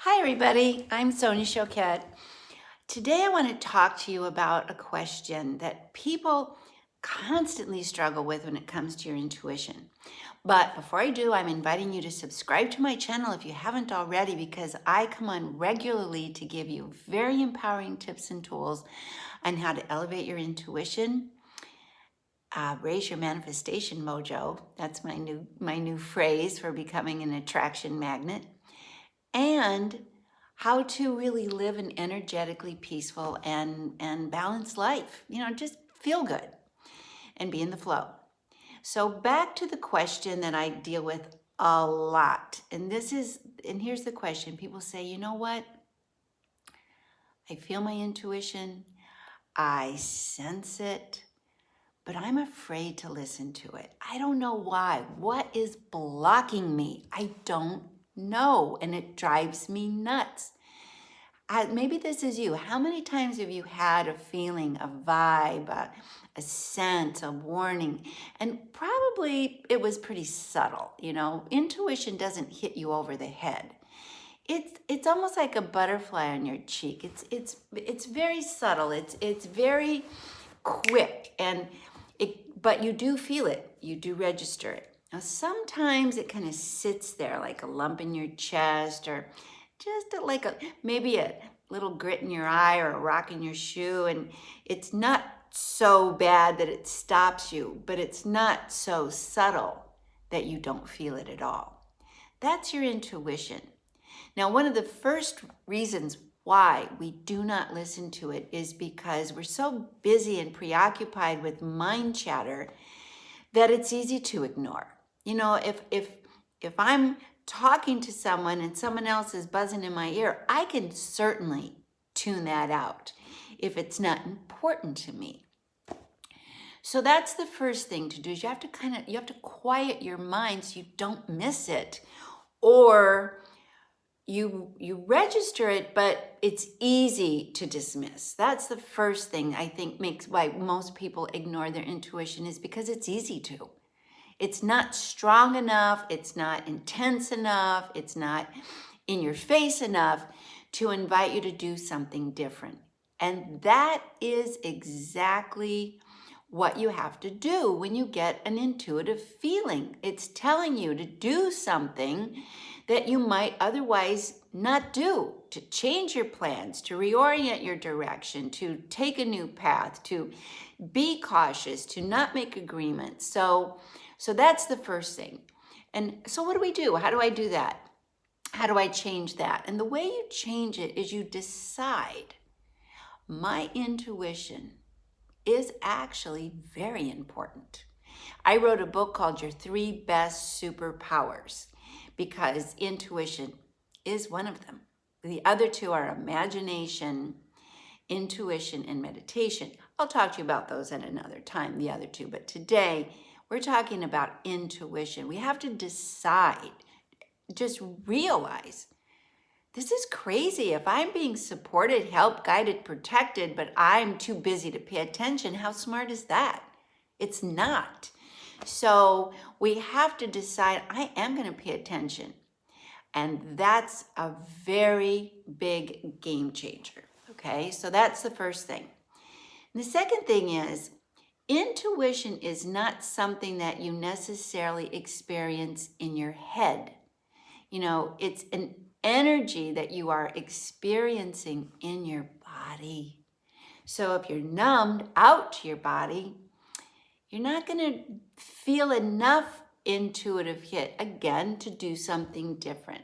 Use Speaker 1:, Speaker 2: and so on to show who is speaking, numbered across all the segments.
Speaker 1: Hi, everybody. I'm Sonia Choquette. Today, I want to talk to you about a question that people constantly struggle with when it comes to your intuition. But before I do, I'm inviting you to subscribe to my channel if you haven't already, because I come on regularly to give you very empowering tips and tools on how to elevate your intuition, raise your manifestation mojo. That's my new phrase for becoming an attraction magnet, and how to really live an energetically peaceful and balanced life. Just feel good and be in the flow. So back to the question that I deal with a lot. And here's the question. People say, you know what? I feel my intuition. I sense it, but I'm afraid to listen to it. I don't know why. What is blocking me? I don't know. And it drives me nuts. Maybe this is you. How many times have you had a feeling, a vibe, a sense, a warning? And probably it was pretty subtle. Intuition doesn't hit you over the head. It's almost like a butterfly on your cheek. It's very subtle. It's very quick, but you do feel it. You do register it. Now, sometimes it kind of sits there like a lump in your chest, or just maybe a little grit in your eye or a rock in your shoe, and it's not so bad that it stops you, but it's not so subtle that you don't feel it at all. That's your intuition. Now, one of the first reasons why we do not listen to it is because we're so busy and preoccupied with mind chatter that it's easy to ignore. If I'm talking to someone and someone else is buzzing in my ear, I can certainly tune that out if it's not important to me. So that's the first thing to do, is you have to quiet your mind so you don't miss it, or you register it, but it's easy to dismiss. That's the first thing I think makes why most people ignore their intuition, is because it's easy to. It's not strong enough, it's not intense enough, it's not in your face enough to invite you to do something different. And that is exactly what you have to do when you get an intuitive feeling. It's telling you to do something that you might otherwise not do, to change your plans, to reorient your direction, to take a new path, to be cautious, to not make agreements. So that's the first thing. And so what do we do? How do I do that? How do I change that? And the way you change it is you decide, my intuition is actually very important. I wrote a book called Your 3 Best Superpowers, because intuition is one of them. The other 2 are imagination, intuition, and meditation. I'll talk to you about those at another time, the other 2. But today, we're talking about intuition. We have to decide, just realize, this is crazy. If I'm being supported, helped, guided, protected, but I'm too busy to pay attention, how smart is that? It's not. So we have to decide, I am going to pay attention. And that's a very big game changer. Okay, so that's the first thing. And the second thing is, intuition is not something that you necessarily experience in your head. It's an energy that you are experiencing in your body. So if you're numbed out to your body, you're not going to feel enough intuitive hit again to do something different.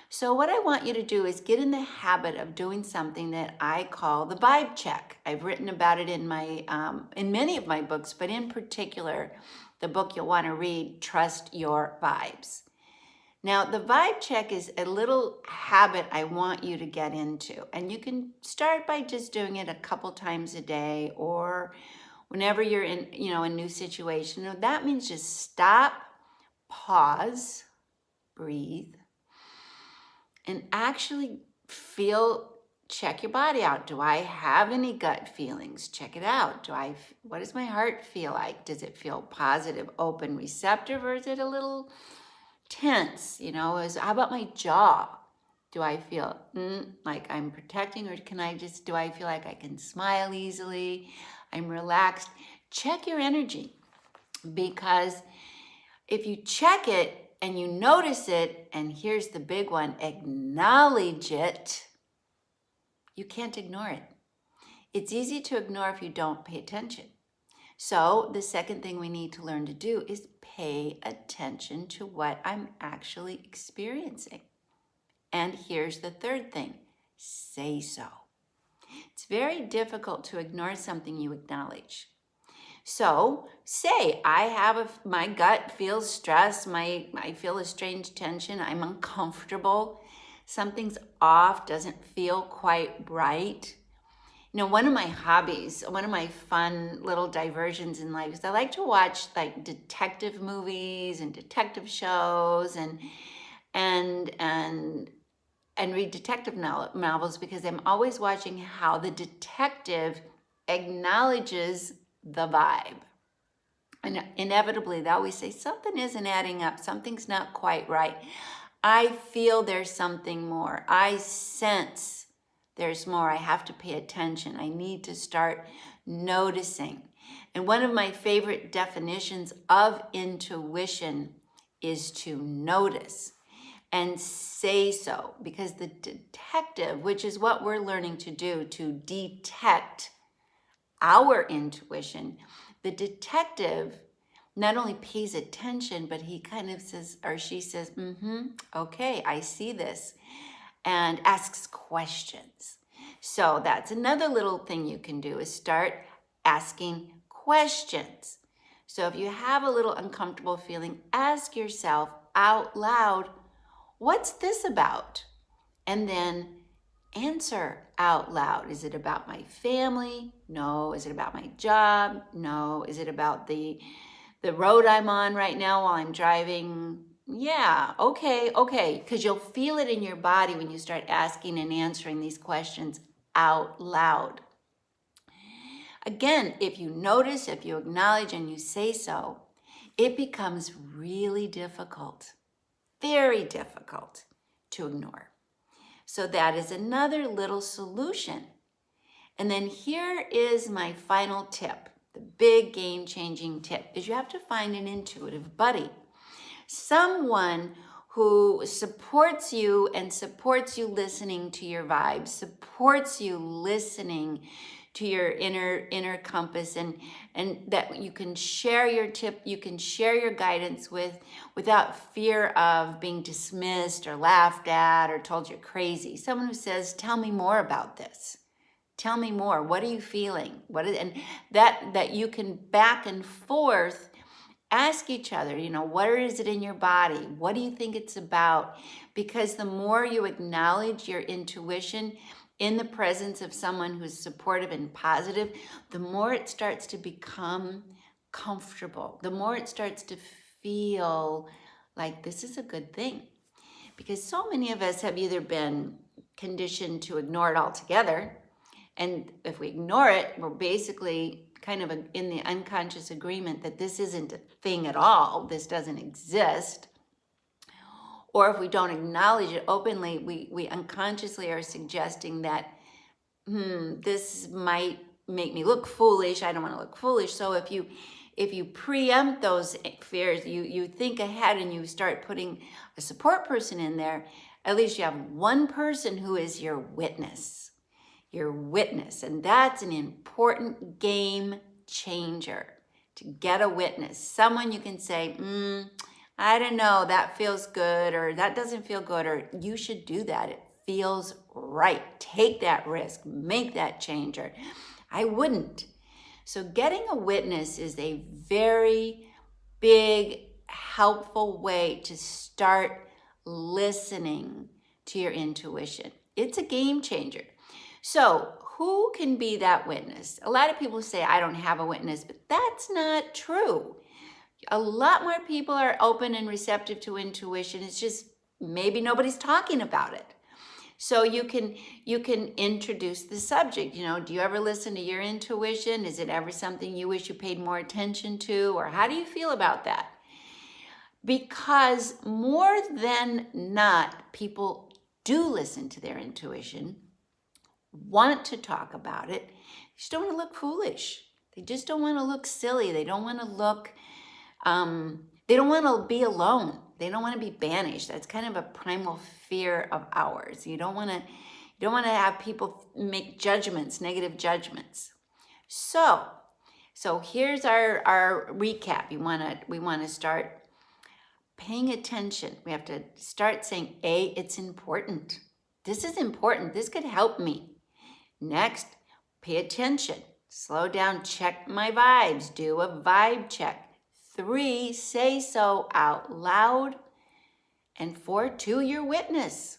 Speaker 1: So what I want you to do is get in the habit of doing something that I call the vibe check. I've written about it in many of my books, but in particular, the book you'll want to read, Trust Your Vibes. Now, the vibe check is a little habit I want you to get into. And you can start by just doing it a couple times a day, or whenever you're in, a new situation. Now, that means just stop, pause, breathe, and actually check your body out. Do I have any gut feelings? Check it out. What does my heart feel like? Does it feel positive, open, receptive, or is it a little tense? How about my jaw? Do I feel like I'm protecting, or do I feel like I can smile easily? I'm relaxed. Check your energy, because if you check it and you notice it, and here's the big one, acknowledge it, you can't ignore it. It's easy to ignore if you don't pay attention. So the second thing we need to learn to do is pay attention to what I'm actually experiencing. And here's the third thing, say so. It's very difficult to ignore something you acknowledge. So say my gut feels stress, I feel a strange tension, I'm uncomfortable, something's off, doesn't feel quite right. You know, one of my hobbies, one of my fun little diversions in life is I like to watch like detective movies and detective shows and read detective novels, because I'm always watching how the detective acknowledges the vibe. And inevitably, they always say, something isn't adding up, something's not quite right. I feel there's something more. I sense there's more. I have to pay attention. I need to start noticing. And one of my favorite definitions of intuition is to notice and say so, because the detective, which is what we're learning to do, to detect our intuition, the detective not only pays attention, but he kind of says, or she says, okay, I see this, and asks questions. So that's another little thing you can do, is start asking questions. So if you have a little uncomfortable feeling, ask yourself out loud, what's this about? And then answer out loud. Is it about my family? No. Is it about my job? No. Is it about the road I'm on right now while I'm driving? Yeah, okay. Because you'll feel it in your body when you start asking and answering these questions out loud. Again, if you notice, if you acknowledge and you say so, it becomes really difficult, very difficult to ignore. So that is another little solution. And then here is my final tip. The big game-changing tip is you have to find an intuitive buddy. Someone who supports you and supports you listening to your vibes, supports you listening to your inner compass, and that you can share your tip, you can share your guidance with, without fear of being dismissed or laughed at or told you're crazy. Someone who says, tell me more about this. Tell me more. What are you feeling? And that you can back and forth ask each other, what is it in your body? What do you think it's about? Because the more you acknowledge your intuition in the presence of someone who's supportive and positive, the more it starts to become comfortable, the more it starts to feel like this is a good thing. Because so many of us have either been conditioned to ignore it altogether, and if we ignore it, we're basically kind of in the unconscious agreement that this isn't a thing at all, this doesn't exist. Or if we don't acknowledge it openly, we unconsciously are suggesting that, this might make me look foolish, I don't want to look foolish. So if you preempt those fears, you think ahead and you start putting a support person in there, at least you have one person who is your witness. And that's an important game changer, to get a witness, someone you can say, I don't know, that feels good, or that doesn't feel good, or you should do that, it feels right, take that risk, make that change, or I wouldn't. So getting a witness is a very big, helpful way to start listening to your intuition. It's a game changer. So who can be that witness? A lot of people say, I don't have a witness, but that's not true. A lot more people are open and receptive to intuition. It's just maybe nobody's talking about it. So you can introduce the subject. Do you ever listen to your intuition? Is it ever something you wish you paid more attention to? Or how do you feel about that? Because more than not, people do listen to their intuition, want to talk about it, they just don't want to look foolish. They just don't want to look silly. They don't want to look, they don't want to be alone. They don't want to be banished. That's kind of a primal fear of ours. You don't want to have people make judgments, negative judgments. So here's our recap. We want to start paying attention. We have to start saying, A, it's important. This is important. This could help me. Next, pay attention. Slow down, check my vibes. Do a vibe check. 3, say so out loud. And 4, to your witness.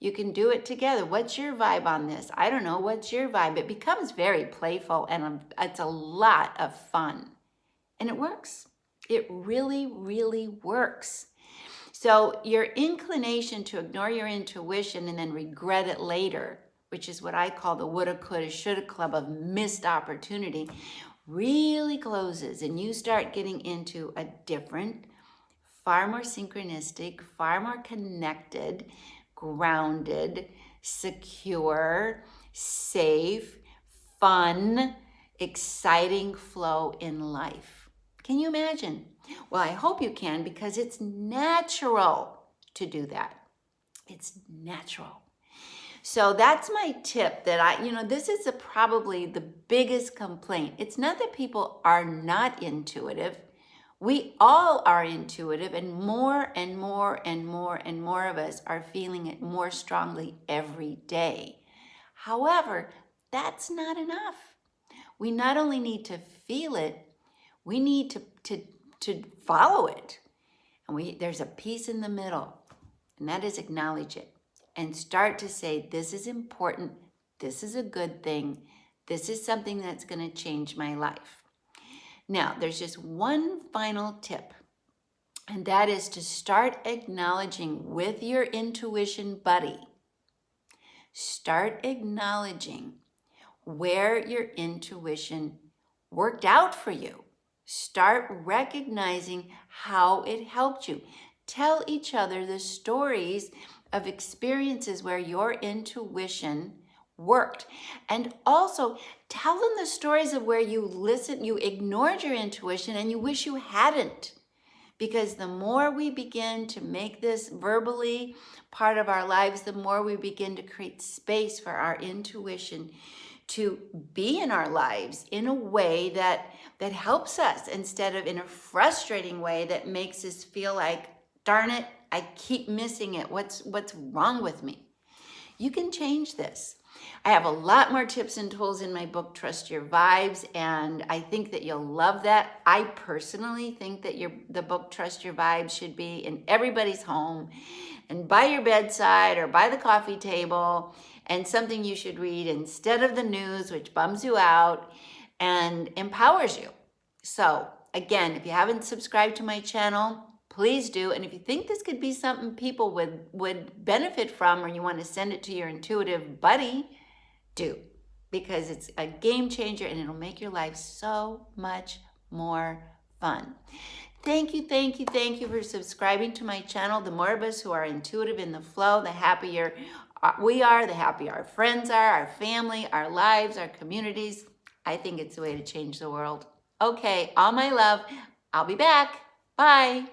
Speaker 1: You can do it together. What's your vibe on this? I don't know. What's your vibe? It becomes very playful and it's a lot of fun. And it works. It really, really works. So your inclination to ignore your intuition and then regret it later, which is what I call the woulda, coulda, shoulda club of missed opportunity, really closes and you start getting into a different, far more synchronistic, far more connected, grounded, secure, safe, fun, exciting flow in life. Can you imagine? Well, I hope you can, because it's natural to do that. It's natural. So that's my tip that this is probably the biggest complaint. It's not that people are not intuitive. We all are intuitive, and more and more and more and more of us are feeling it more strongly every day. However, that's not enough. We not only need to feel it, we need to follow it. And there's a piece in the middle, and that is acknowledge it and start to say, this is important, this is a good thing, this is something that's going to change my life. Now, there's just one final tip, and that is to start acknowledging with your intuition buddy. Start acknowledging where your intuition worked out for you. Start recognizing how it helped you. Tell each other the stories of experiences where your intuition worked. And also tell them the stories of where you ignored your intuition and you wish you hadn't. Because the more we begin to make this verbally part of our lives, the more we begin to create space for our intuition to be in our lives in a way that helps us, instead of in a frustrating way that makes us feel like, darn it, I keep missing it. What's wrong with me? You can change this. I have a lot more tips and tools in my book, Trust Your Vibes, and I think that you'll love that. I personally think that the book, Trust Your Vibes, should be in everybody's home and by your bedside or by the coffee table, and something you should read instead of the news, which bums you out and empowers you. So again, if you haven't subscribed to my channel, please do. And if you think this could be something people would benefit from, or you want to send it to your intuitive buddy, do. Because it's a game changer and it'll make your life so much more fun. Thank you for subscribing to my channel. The more of us who are intuitive in the flow, the happier we are, the happier our friends are, our family, our lives, our communities. I think it's the way to change the world. Okay, all my love. I'll be back. Bye.